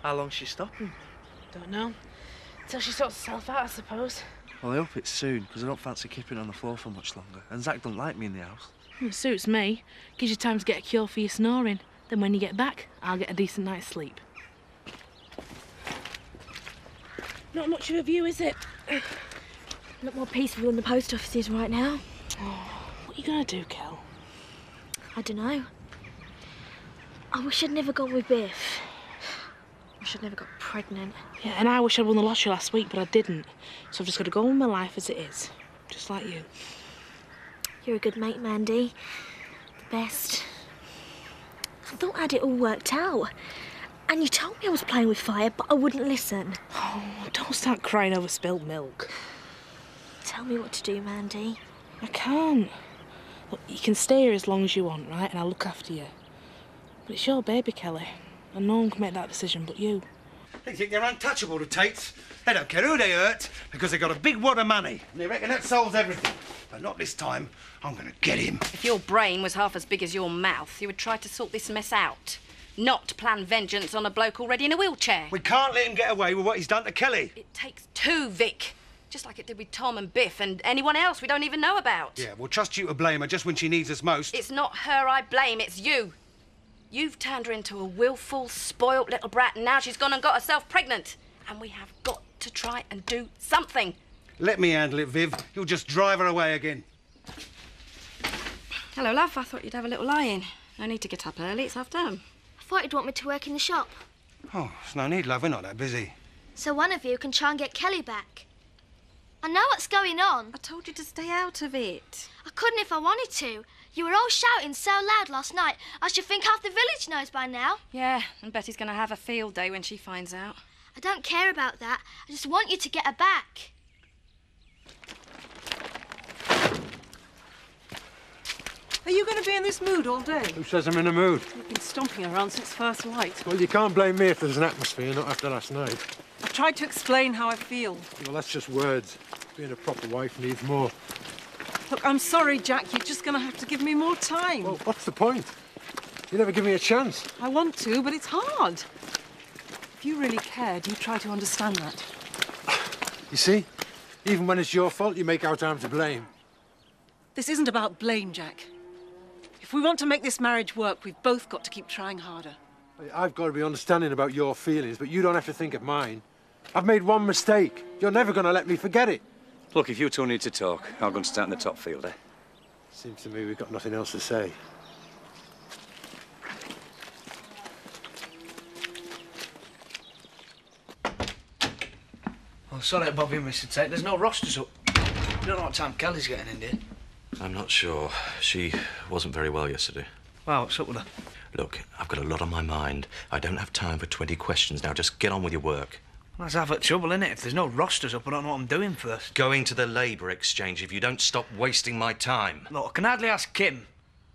How long's she stopping? Don't know. Till she sorts herself out, I suppose. Well, I hope it's soon, because I don't fancy keeping on the floor for much longer. And Zach don't like me in the house. It suits me. Gives you time to get a cure for your snoring. Then when you get back, I'll get a decent night's sleep. Not much of a view, is it? A lot more peaceful than the post office is right now. Oh, what are you going to do, Kel? I don't know. I wish I'd never gone with Biff. I wish I'd never got pregnant. Yeah, and I wish I'd won the lottery last week, but I didn't. So I've just got to go on with my life as it is. Just like you. You're a good mate, Mandy. The best. I thought I had it all worked out. And you told me I was playing with fire, but I wouldn't listen. Oh, don't start crying over spilled milk. Tell me what to do, Mandy. I can't. Look, you can stay here as long as you want, right? And I'll look after you. But it's your baby, Kelly. And no one can make that decision but you. They think they're untouchable, the Tates. They don't care who they hurt because they've got a big wad of money. And they reckon that solves everything. But not this time. I'm going to get him. If your brain was half as big as your mouth, you would try to sort this mess out. Not plan vengeance on a bloke already in a wheelchair. We can't let him get away with what he's done to Kelly. It takes two, Vic. Just like it did with Tom and Biff and anyone else we don't even know about. Yeah, we'll trust you to blame her just when she needs us most. It's not her I blame, it's you. You've turned her into a willful, spoilt little brat, and now she's gone and got herself pregnant. And we have got to try and do something. Let me handle it, Viv. You'll just drive her away again. Hello, love. I thought you'd have a little lie-in. No need to get up early. It's half term. I thought you'd want me to work in the shop. Oh, there's no need, love. We're not that busy. So one of you can try and get Kelly back. I know what's going on. I told you to stay out of it. I couldn't if I wanted to. You were all shouting so loud last night, I should think half the village knows by now. Yeah, and Betty's going to have a field day when she finds out. I don't care about that. I just want you to get her back. Are you going to be in this mood all day? Who says I'm in a mood? You've been stomping around since first light. Well, you can't blame me if there's an atmosphere, not after last night. I've tried to explain how I feel. Well, that's just words. Being a proper wife needs more. Look, I'm sorry, Jack. You're just going to have to give me more time. Well, what's the point? You never give me a chance. I want to, but it's hard. If you really cared, you'd try to understand that. You see? Even when it's your fault, you make out I'm to blame. This isn't about blame, Jack. If we want to make this marriage work, we've both got to keep trying harder. I've got to be understanding about your feelings, but you don't have to think of mine. I've made one mistake. You're never going to let me forget it. Look, if you two need to talk, I'll go and start in the top field, eh? Seems to me we've got nothing else to say. Oh, sorry to bother you, Mr. Tate. There's no rosters up. You don't know what time Kelly's getting in, do you? I'm not sure. She wasn't very well yesterday. Wow, what's up with her? Look, I've got a lot on my mind. I don't have time for 20 questions now. Just get on with your work. Well, that's half the trouble, innit? If there's no rosters up, I don't know what I'm doing first. Going to the labour exchange if you don't stop wasting my time. Look, I can hardly ask Kim.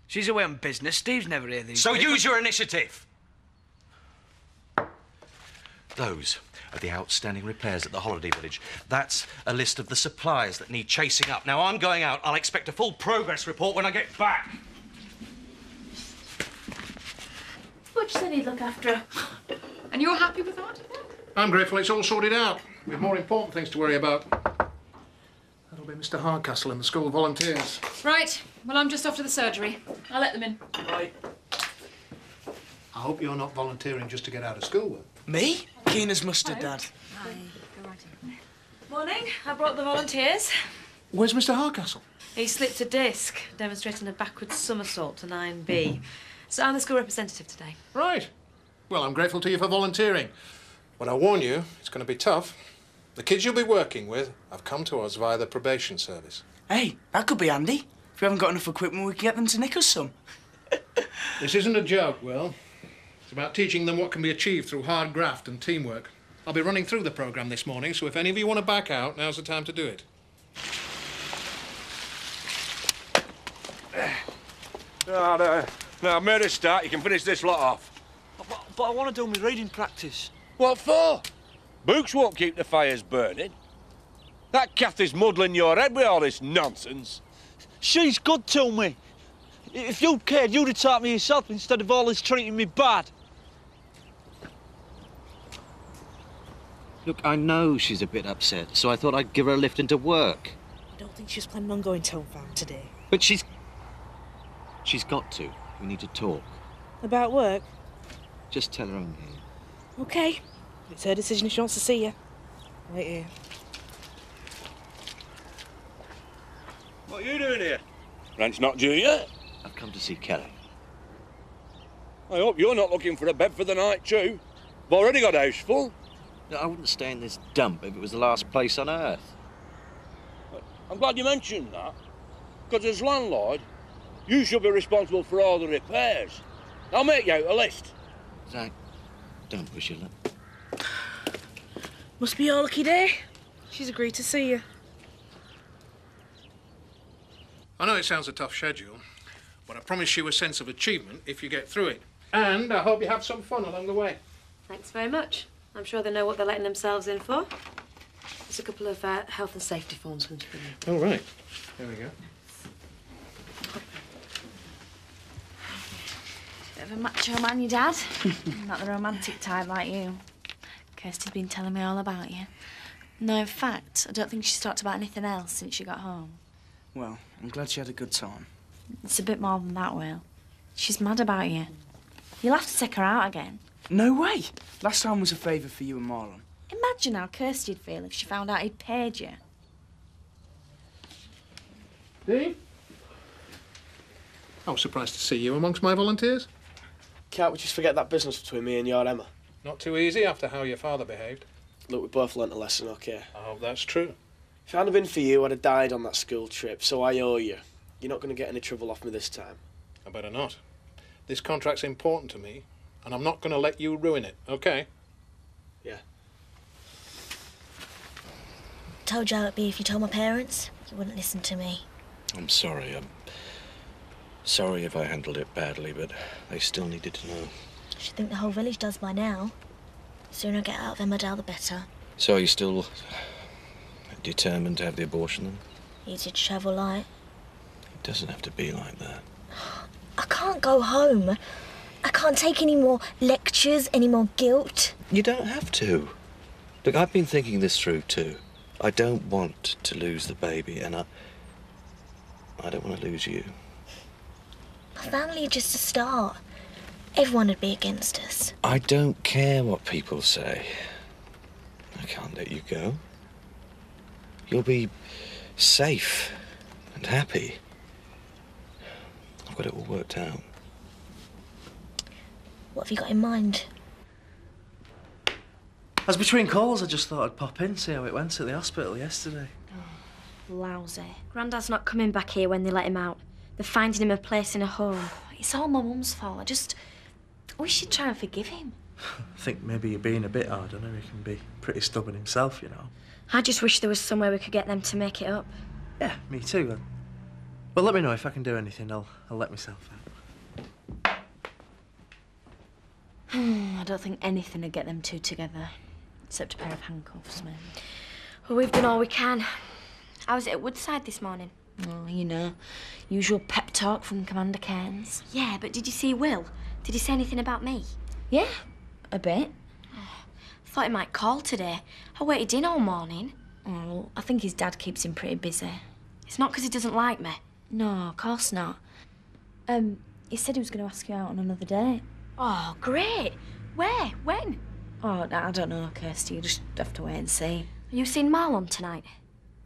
She's away on business. Steve's never here these days. So use your initiative! Those are the outstanding repairs at the holiday village. That's a list of the suppliers that need chasing up. Now, I'm going out. I'll expect a full progress report when I get back. Butch said he'd look after her. And you're happy with that? I'm grateful it's all sorted out. We've more important things to worry about. That'll be Mr. Hardcastle and the school volunteers. Right. Well, I'm just off to the surgery. I'll let them in. Right. I hope you're not volunteering just to get out of school, then. Me? Keen as mustard, Hello. Dad. Hi. Go right in. Morning. I brought the volunteers. Where's Mr. Hardcastle? He slipped a disc, demonstrating a backwards somersault to 9B. So I'm the school representative today. Right. Well, I'm grateful to you for volunteering. But I warn you, it's going to be tough. The kids you'll be working with have come to us via the probation service. Hey, that could be handy. If we haven't got enough equipment, we can get them to nick us some. This isn't a joke, Will. It's about teaching them what can be achieved through hard graft and teamwork. I'll be running through the programme this morning, so if any of you want to back out, now's the time to do it. Now, I've made a start. You can finish this lot off. But I want to do my reading practice. What for? Books won't keep the fires burning. That Kathy's muddling your head with all this nonsense. She's good to me. If you cared, you'd have taught me yourself instead of always treating me bad. Look, I know she's a bit upset, so I thought I'd give her a lift into work. I don't think she's planning on going home farm today. But she's got to. We need to talk. About work? Just tell her I'm here. Okay. It's her decision if she wants to see you. Wait here. What are you doing here? Rent's not due yet. I've come to see Kelly. I hope you're not looking for a bed for the night, too. I've already got a house full. No, I wouldn't stay in this dump if it was the last place on earth. I'm glad you mentioned that. Because as landlord, you should be responsible for all the repairs. I'll make you out a list. Zach, don't push your luck. Must be your lucky day. She's agreed to see you. I know it sounds a tough schedule, but I promise you a sense of achievement if you get through it. And I hope you have some fun along the way. Thanks very much. I'm sure they know what they're letting themselves in for. There's a couple of health and safety forms for them to fill in. Oh, right. There we go. Bit of a macho man, your dad. Not the romantic type like you. Kirsty's been telling me all about you. No, in fact, I don't think she's talked about anything else since she got home. Well, I'm glad she had a good time. It's a bit more than that, Will. She's mad about you. You'll have to take her out again. No way! Last time was a favour for you and Marlon. Imagine how Kirsty'd feel if she found out he'd paid you. Dean? I was surprised to see you amongst my volunteers. Can't we just forget that business between me and your Emma? Not too easy after how your father behaved. Look, we both learnt a lesson, okay? I hope that's true. If it hadn't been for you, I'd have died on that school trip, so I owe you. You're not going to get any trouble off me this time. I better not. This contract's important to me, and I'm not going to let you ruin it, okay? Yeah. Told you how it'd be if you told my parents. You wouldn't listen to me. I'm sorry. I'm sorry if I handled it badly, but they still needed to know. I should think the whole village does by now. The sooner I get out of Emmerdale, the better. So are you still determined to have the abortion then? Easy to travel light. It doesn't have to be like that. I can't go home. I can't take any more lectures, any more guilt. You don't have to. Look, I've been thinking this through too. I don't want to lose the baby, and I don't want to lose you. My family are just a start. Everyone would be against us. I don't care what people say. I can't let you go. You'll be safe and happy. I've got it all worked out. What have you got in mind? As between calls, I just thought I'd pop in, see how it went at the hospital yesterday. Oh, lousy. Grandad's not coming back here when they let him out. They're finding him a place in a home. It's all my mum's fault. I wish you'd try and forgive him. I think maybe you're being a bit hard on him. He can be pretty stubborn himself, you know. I just wish there was somewhere we could get them to make it up. Yeah, me too. Well, let me know if I can do anything. I'll let myself out. I don't think anything would get them two together, except a pair of handcuffs, maybe. Well, we've done all we can. I was at Woodside this morning. Oh, you know, usual pep talk from Commander Cairns. Yeah, but did you see Will? Did he say anything about me? Yeah, a bit. Oh, I thought he might call today. I waited in all morning. Oh, well, I think his dad keeps him pretty busy. It's not because he doesn't like me. No, of course not. He said he was going to ask you out on another date. Oh, great. Where? When? Oh, I don't know, Kirsty. You just have to wait and see. Are you seeing Marlon tonight?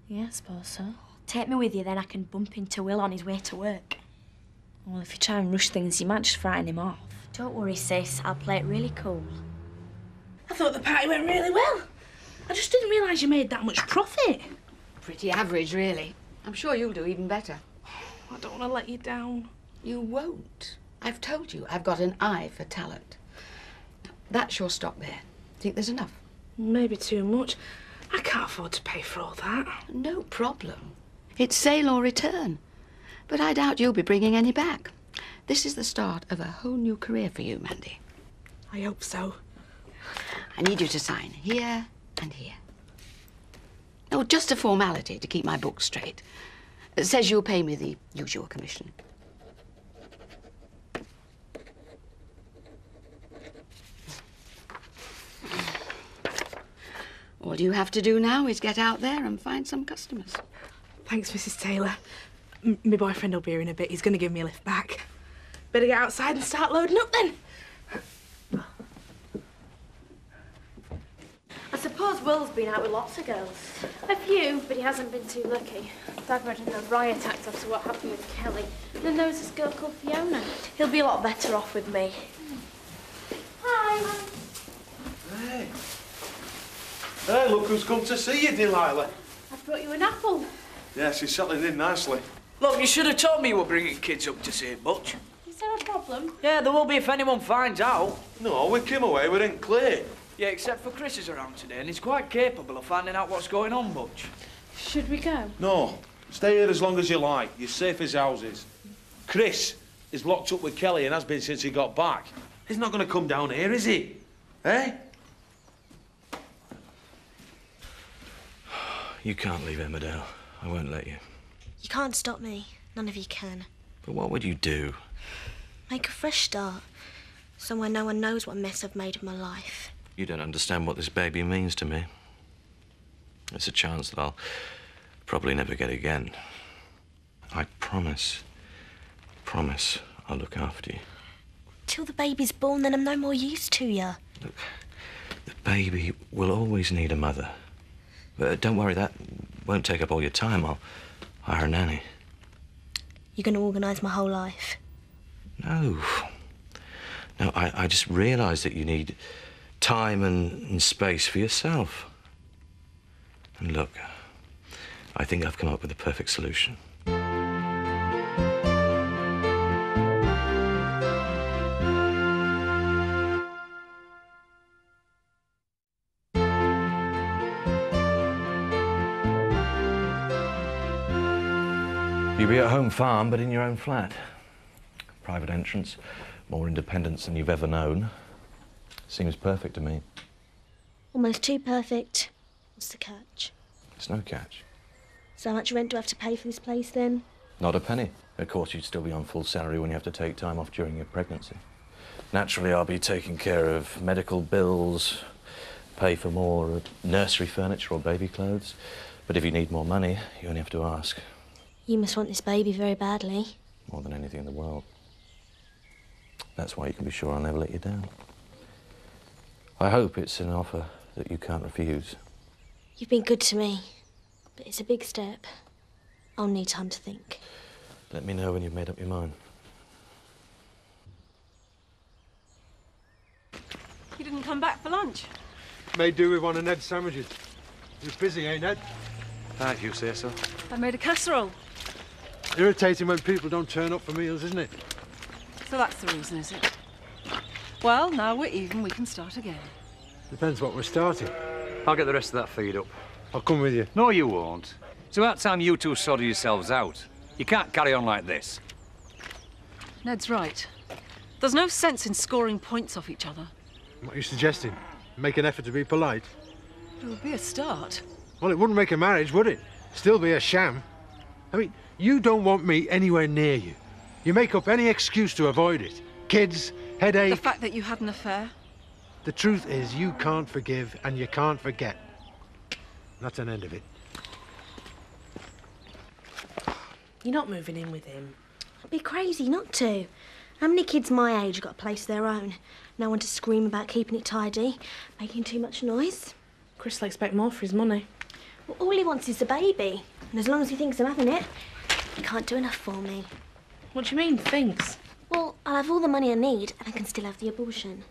Yeah, I suppose so. Take me with you, then I can bump into Will on his way to work. Well, if you try and rush things, you might just frighten him off. Don't worry, sis. I'll play it really cool. I thought the party went really well. I just didn't realise you made that much profit. Pretty average, really. I'm sure you'll do even better. I don't want to let you down. You won't. I've told you I've got an eye for talent. That's your stock there. Think there's enough? Maybe too much. I can't afford to pay for all that. No problem. It's sale or return. But I doubt you'll be bringing any back. This is the start of a whole new career for you, Mandy. I hope so. I need you to sign here and here. Oh, just a formality to keep my books straight. It says you'll pay me the usual commission. All you have to do now is get out there and find some customers. Thanks, Mrs. Taylor. My boyfriend will be here in a bit. He's going to give me a lift back. Better get outside and start loading up then. I suppose Will's been out with lots of girls. A few, but he hasn't been too lucky. Dad read in the riot act after what happened with Kelly. And then there was this girl called Fiona. He'll be a lot better off with me. Hi. Hey. Hey, look who's come to see you, Delilah. I've brought you an apple. Yeah, she's settling in nicely. Look, you should have told me you were bringing kids up to St. Butch. Is there a problem? Yeah, there will be if anyone finds out. No, we came away, we're in clear. Yeah, except for Chris is around today, and he's quite capable of finding out what's going on, Butch. Should we go? No. Stay here as long as you like. You're safe as houses. Chris is locked up with Kelly and has been since he got back. He's not going to come down here, is he? Eh? You can't leave Emmerdale. I won't let you. You can't stop me. None of you can. But what would you do? Make a fresh start. Somewhere no one knows what mess I've made of my life. You don't understand what this baby means to me. It's a chance that I'll probably never get again. I promise I'll look after you. Till the baby's born, then I'm no more use to you. Look, the baby will always need a mother. But don't worry, that won't take up all your time. I'll hire a nanny. You're going to organise my whole life? No. No, I just realised that you need time and space for yourself. And look, I think I've come up with the perfect solution. You'll be at home farm, but in your own flat. Private entrance, more independence than you've ever known. Seems perfect to me. Almost too perfect. What's the catch? It's no catch. So how much rent do I have to pay for this place, then? Not a penny. Of course, you'd still be on full salary when you have to take time off during your pregnancy. Naturally, I'll be taking care of medical bills, pay for more nursery furniture or baby clothes. But if you need more money, you only have to ask. You must want this baby very badly. More than anything in the world. That's why you can be sure I'll never let you down. I hope it's an offer that you can't refuse. You've been good to me, but it's a big step. I'll need time to think. Let me know when you've made up your mind. You didn't come back for lunch? Made do with one of Ned's sandwiches. You're busy, eh, Ned? Thank you, say so. I made a casserole. Irritating when people don't turn up for meals, isn't it? So that's the reason, is it? Well, now we're even, we can start again. Depends what we're starting. I'll get the rest of that feed up. I'll come with you. No, you won't. It's about time you two sorted yourselves out. You can't carry on like this. Ned's right. There's no sense in scoring points off each other. What are you suggesting? Make an effort to be polite? It would be a start. Well, it wouldn't make a marriage, would it? Still be a sham. I mean, you don't want me anywhere near you. You make up any excuse to avoid it. Kids, headache... The fact that you had an affair? The truth is, you can't forgive and you can't forget. That's an end of it. You're not moving in with him. It'd be crazy not to. How many kids my age have got a place of their own? No one to scream about keeping it tidy, making too much noise. Chris will expect more for his money. Well, all he wants is a baby. And as long as he thinks I'm having it, he can't do enough for me. What do you mean, thinks? Well, I'll have all the money I need and I can still have the abortion.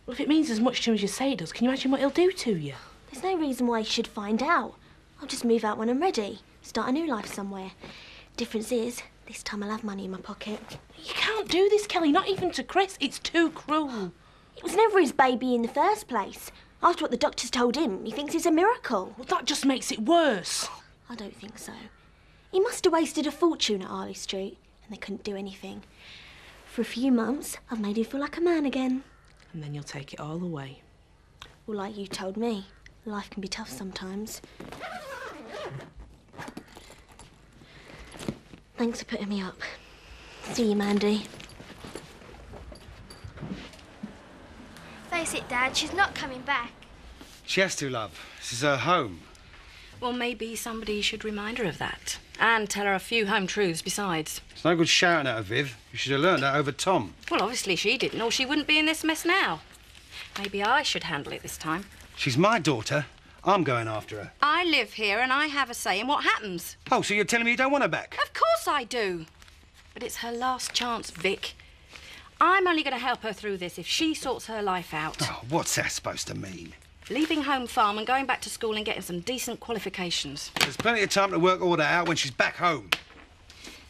Well, if it means as much to him as you say it does, can you imagine what he'll do to you? There's no reason why he should find out. I'll just move out when I'm ready. Start a new life somewhere. Difference is, this time I'll have money in my pocket. You can't do this, Kelly, not even to Chris. It's too cruel. It was never his baby in the first place. After what the doctors told him, he thinks it's a miracle. Well, that just makes it worse. I don't think so. He must have wasted a fortune at Harley Street, and they couldn't do anything. For a few months, I've made him feel like a man again. And then you'll take it all away. Well, like you told me, life can be tough sometimes. Thanks for putting me up. See you, Mandy. Face it, Dad, she's not coming back. She has to, love. This is her home. Well, maybe somebody should remind her of that. And tell her a few home truths besides. It's no good shouting at her, Viv. You should have learned that over Tom. Well, obviously she didn't, or she wouldn't be in this mess now. Maybe I should handle it this time. She's my daughter. I'm going after her. I live here and I have a say in what happens. Oh, so you're telling me you don't want her back? Of course I do. But it's her last chance, Vic. I'm only going to help her through this if she sorts her life out. Oh, what's that supposed to mean? Leaving home farm and going back to school and getting some decent qualifications. There's plenty of time to work all that out when she's back home.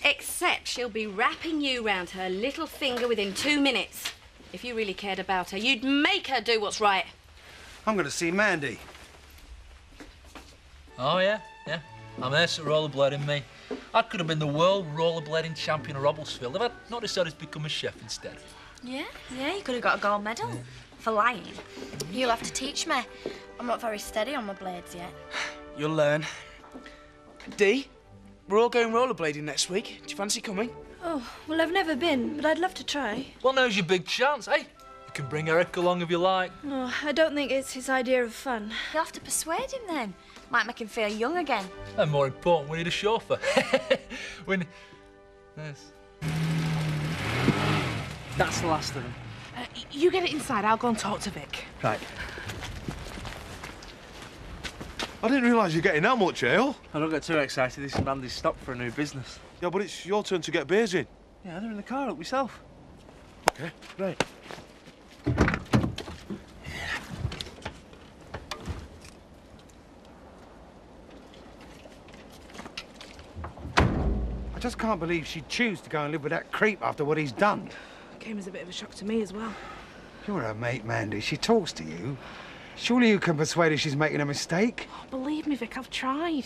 Except she'll be wrapping you round her little finger within 2 minutes. If you really cared about her, you'd make her do what's right. I'm going to see Mandy. Oh, yeah. I'm ace at rollerblading, me. I could have been the world rollerblading champion of Robblesfield if I'd not decided to become a chef instead. Yeah, you could have got a gold medal for lying. You'll have to teach me. I'm not very steady on my blades yet. You'll learn. Dee, we're all going rollerblading next week. Do you fancy coming? Oh, well, I've never been, but I'd love to try. Well, now's your big chance, eh? You can bring Eric along if you like. Oh, I don't think it's his idea of fun. You'll have to persuade him then. Might make him feel young again. And more important, we need a chauffeur. Yes. That's the last of them. You get it inside, I'll go and talk to Vic. Right. I didn't realise you're getting that much ale. I don't get too excited. This man is stopped for a new business. Yeah, but it's your turn to get beers in. Yeah, they're in the car. Help yourself. Okay. Right. I just can't believe she'd choose to go and live with that creep after what he's done. Came as a bit of a shock to me as well. You're her mate, Mandy. She talks to you. Surely you can persuade her she's making a mistake. Oh, believe me, Vic, I've tried.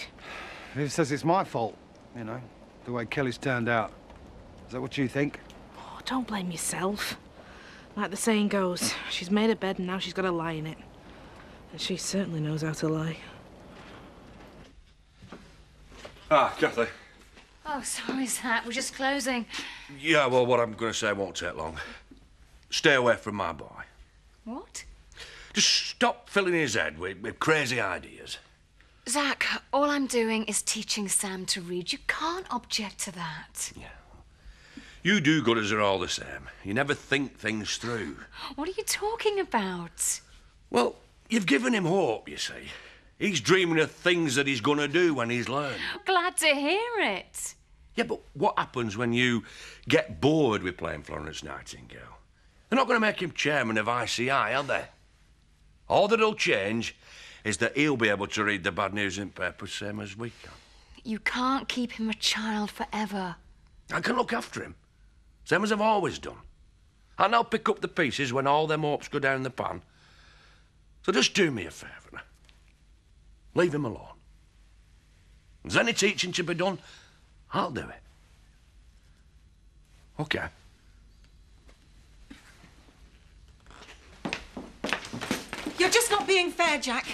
Viv says it's my fault, you know, the way Kelly's turned out. Is that what you think? Oh, don't blame yourself. Like the saying goes, she's made a bed and now she's got to lie in it. And she certainly knows how to lie. Ah, Kathy. Oh, sorry, Zach. We're just closing. Yeah, well, what I'm going to say won't take long. Stay away from my boy. What? Just stop filling his head with crazy ideas. Zach, all I'm doing is teaching Sam to read. You can't object to that. Yeah. You do-gooders are all the same. You never think things through. What are you talking about? Well, you've given him hope, you see. He's dreaming of things that he's going to do when he's learned. Glad to hear it. Yeah, but what happens when you get bored with playing Florence Nightingale? They're not going to make him chairman of ICI, are they? All that'll change is that he'll be able to read the bad news in papers same as we can. You can't keep him a child forever. I can look after him, same as I've always done. And I'll pick up the pieces when all them hopes go down the pan. So just do me a favour. Leave him alone. If there's any teaching to be done, I'll do it. OK. You're just not being fair, Jack.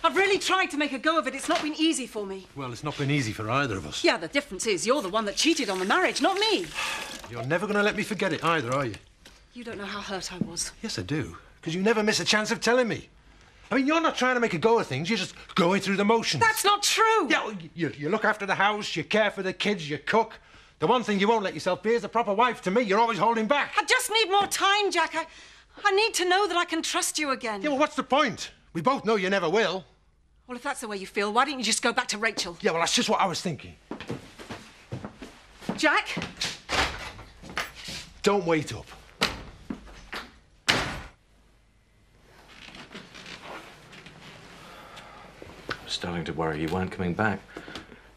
I've really tried to make a go of it. It's not been easy for me. Well, it's not been easy for either of us. Yeah, the difference is you're the one that cheated on the marriage, not me. You're never going to let me forget it either, are you? You don't know how hurt I was. Yes, I do. Because you never miss a chance of telling me. I mean, you're not trying to make a go of things. You're just going through the motions. That's not true. Yeah, well, you look after the house, you care for the kids, you cook. The one thing you won't let yourself be is a proper wife to me. You're always holding back. I just need more time, Jack. I need to know that I can trust you again. Yeah, well, what's the point? We both know you never will. Well, if that's the way you feel, why don't you just go back to Rachel? Yeah, well, that's just what I was thinking. Jack? Don't wait up. I was starting to worry you weren't coming back.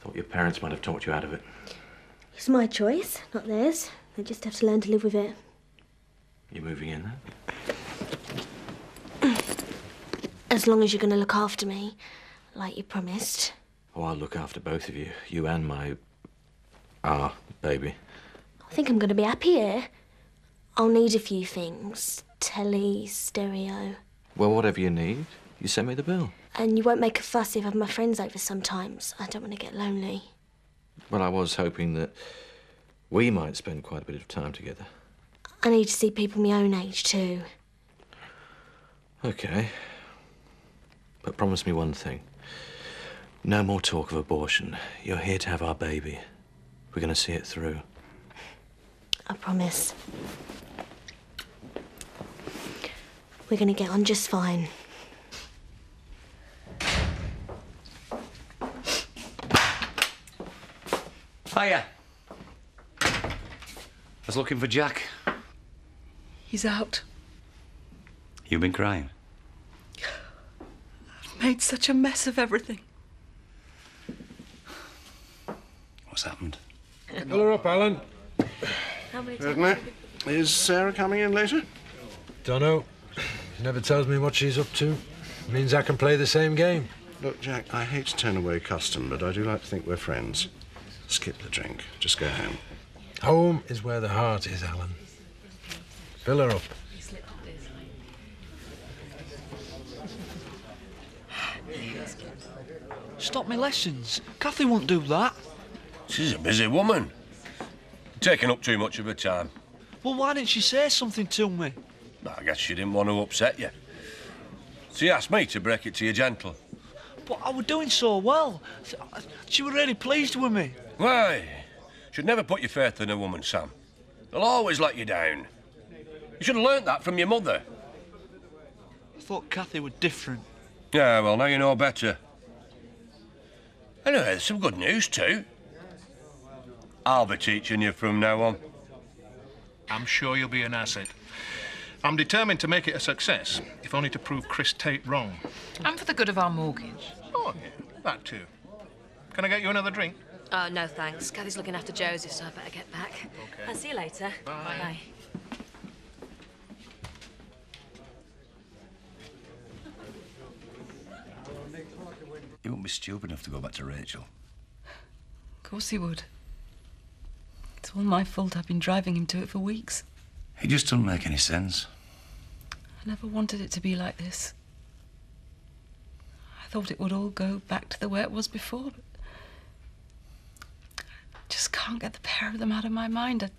Thought your parents might have talked you out of it. It's my choice, not theirs. They just have to learn to live with it. You moving in then? As long as you're going to look after me, like you promised. Oh, I'll look after both of you. You and my... baby. I think I'm going to be happy here. I'll need a few things. Telly, stereo. Well, whatever you need, you send me the bill. And you won't make a fuss if I have my friends over sometimes. I don't want to get lonely. Well, I was hoping that we might spend quite a bit of time together. I need to see people my own age, too. OK. But promise me one thing. No more talk of abortion. You're here to have our baby. We're going to see it through. I promise. We're going to get on just fine. Hiya. I was looking for Jack. He's out. You've been crying. I've made such a mess of everything. What's happened? Fill her up, Alan. Certainly. Is Sarah coming in later? Dunno. She never tells me what she's up to. Means I can play the same game. Look, Jack, I hate to turn away custom, but I do like to think we're friends. Skip the drink. Just go home. Home is where the heart is, Alan. Fill her up. Stop my lessons. Kathy won't do that. She's a busy woman. Taking up too much of her time. Well, why didn't she say something to me? I guess she didn't want to upset you. She asked me to break it to you gentle. But I was doing so well. She was really pleased with me. Why? Should never put your faith in a woman, Sam. They'll always let you down. You should have learnt that from your mother. I thought Kathy was different. Yeah, well, now you know better. Anyway, there's some good news, too. I'll be teaching you from now on. I'm sure you'll be an asset. I'm determined to make it a success, if only to prove Chris Tate wrong. And for the good of our mortgage. Oh, yeah, that too. Can I get you another drink? Oh, no thanks. Kathy's looking after Josie, so I better get back. OK. I'll see you later. Bye. Bye. He won't be stupid enough to go back to Rachel. Of course he would. It's all my fault. I've been driving him to it for weeks. He just doesn't make any sense. I never wanted it to be like this. I thought it would all go back to the way it was before, but I just can't get the pair of them out of my mind.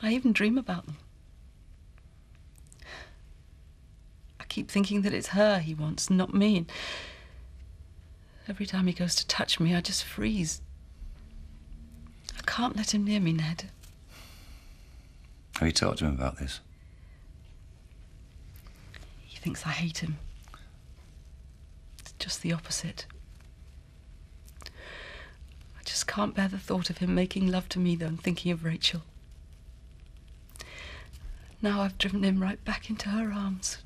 I even dream about them. I keep thinking that it's her he wants, not me. And every time he goes to touch me, I just freeze. I can't let him near me, Ned. Have you talked to him about this? He thinks I hate him. It's just the opposite. I just can't bear the thought of him making love to me, though, and thinking of Rachel. Now I've driven him right back into her arms.